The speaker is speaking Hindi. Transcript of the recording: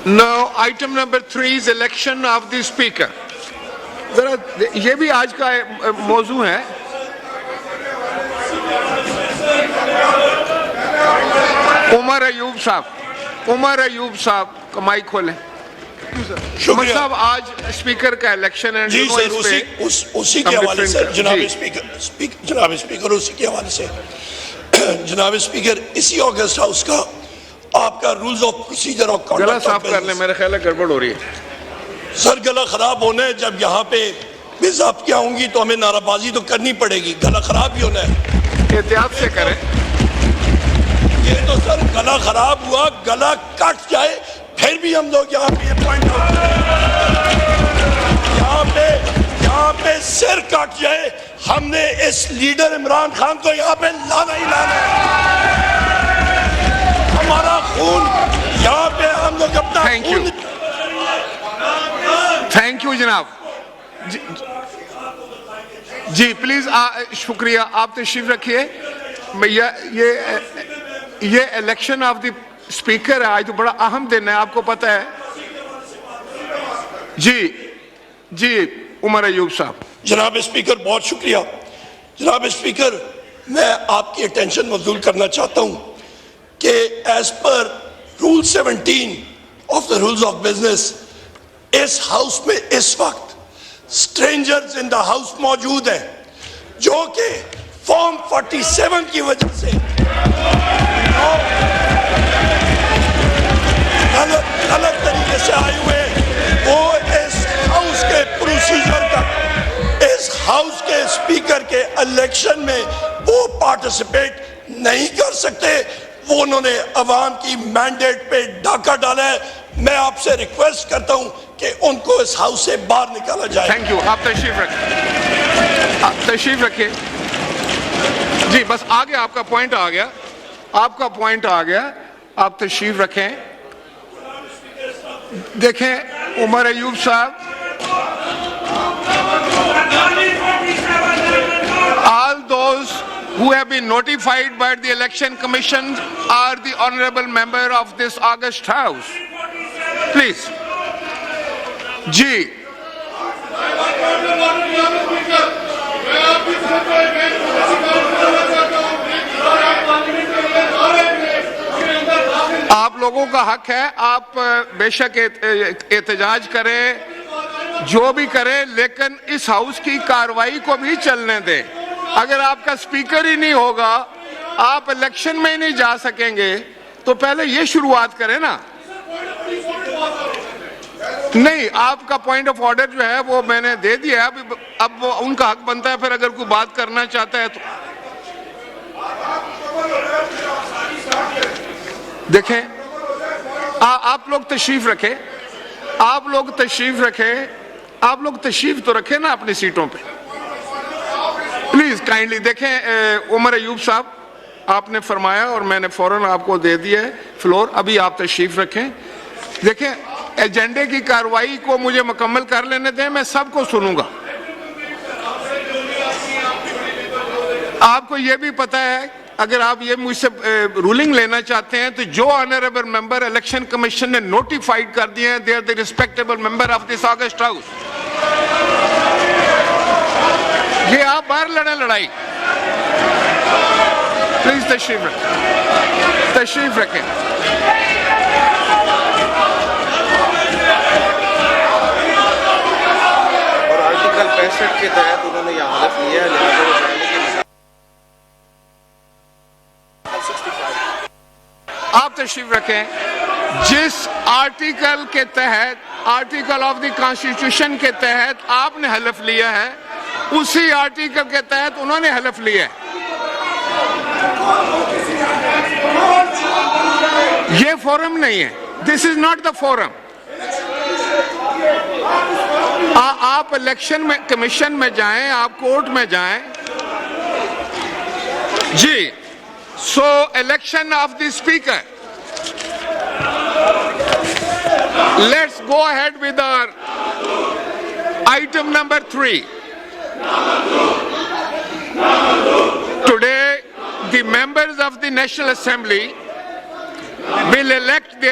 Now, item number 3 is election of the speaker. जरा ये भी आज का मौजू है. उमर अयूब साहब का माइक खोलें. उमर साहब, आज स्पीकर का इलेक्शन है. जी सर, उसी के हवाले से जनाब स्पीकर उसी के हवाले से जनाब स्पीकर, इसी ऑगस्ट हाउस का आपका रूल्स ऑफ प्रोसीजर और गला साफ कर ले, मेरे ख्याल है गड़बड़ हो रही है. सर, गला खराब होना है. जब यहाँ पे बेज़ाब्तियाँ होंगी तो हमें नाराबाजी तो करनी पड़ेगी. गला खराब ही होना है. एहतियात से करें. ये तो सर गला खराब हुआ, गला कट जाए फिर भी हम लोग यहाँ पे पॉइंट यहाँ पे सिर कट जाए, हमने इस लीडर इमरान खान को यहाँ पे लाना ही लाना है. हमारा खून यहाँ पे हम लोग अपना खून. थैंक यू जनाब. जी प्लीज, शुक्रिया. आप तशरीफ रखिए. भैया, ये इलेक्शन ऑफ द स्पीकर है. आज तो बड़ा अहम दिन है, आपको पता है. जी उमर अयूब साहब. जनाब स्पीकर, बहुत शुक्रिया. जनाब स्पीकर, मैं आपकी अटेंशन मबजूल करना चाहता हूँ कि as per rule 17 of the rules of business, इस हाउस में इस वक्त स्ट्रेंजर्स इन द हाउस मौजूद हैं जो कि फॉर्म 47 की वजह से गलत तरीके से आए हुए. वो इस हाउस के प्रोसीजर का, इस हाउस के स्पीकर के इलेक्शन में वो पार्टिसिपेट नहीं कर सकते. वो उन्होंने अवाम की मैंडेट पे डाका डाला है. मैं आपसे रिक्वेस्ट करता हूं कि उनको इस हाउस से बाहर निकाला जाए. Thank you. आप तशरीफ रखिए. जी बस आ गया, आपका पॉइंट आ गया. आप तशरीफ रखें. देखें उमर अयूब साहब, all those who have been notified by the election commission are the honorable member of this august house. Please. जी आप लोगों का हक है. आप बेशक एहतजाज करें, जो भी करें, लेकिन इस हाउस की कार्रवाई को भी चलने दें. अगर आपका स्पीकर ही नहीं होगा, आप इलेक्शन में ही नहीं जा सकेंगे, तो पहले ये शुरुआत करें ना. नहीं, आपका पॉइंट ऑफ ऑर्डर जो है वो मैंने दे दिया. अब वो उनका हक बनता है, फिर अगर कोई बात करना चाहता है तो देखें. आप लोग तशरीफ रखें. आप लोग तशरीफ तो रखें ना अपनी सीटों पे. Please kindly. देखें उमर अयूब साहब, आपने फरमाया और मैंने फौरन आपको दे दिया है फ्लोर. अभी आप तशरीफ रखें. देखें, एजेंडे की कार्रवाई को मुझे मुकम्मल कर लेने दें, मैं सबको सुनूंगा. आपको यह भी पता है, अगर आप ये मुझसे रूलिंग लेना चाहते हैं, तो जो ऑनरेबल मेंबर इलेक्शन कमीशन ने नोटिफाइड कर दिए हैं, they are the respectable member of this august house. ये आप बाहर लड़े लड़ाई. प्लीज तशरीफ रखें. और आर्टिकल 65 के तहत उन्होंने यह हलफ लिया है. आप तशरीफ रखें. जिस आर्टिकल के तहत, आर्टिकल ऑफ द कॉन्स्टिट्यूशन के तहत आपने हलफ लिया है, उसी आर्टिकल के तहत उन्होंने हलफ लिया है. ये फोरम नहीं है. This is not the forum. आप इलेक्शन में कमीशन में जाएं, आप कोर्ट में जाएं. जी. So, election of the speaker. Let's go ahead with our item number 3. Today, the members of the National Assembly will elect their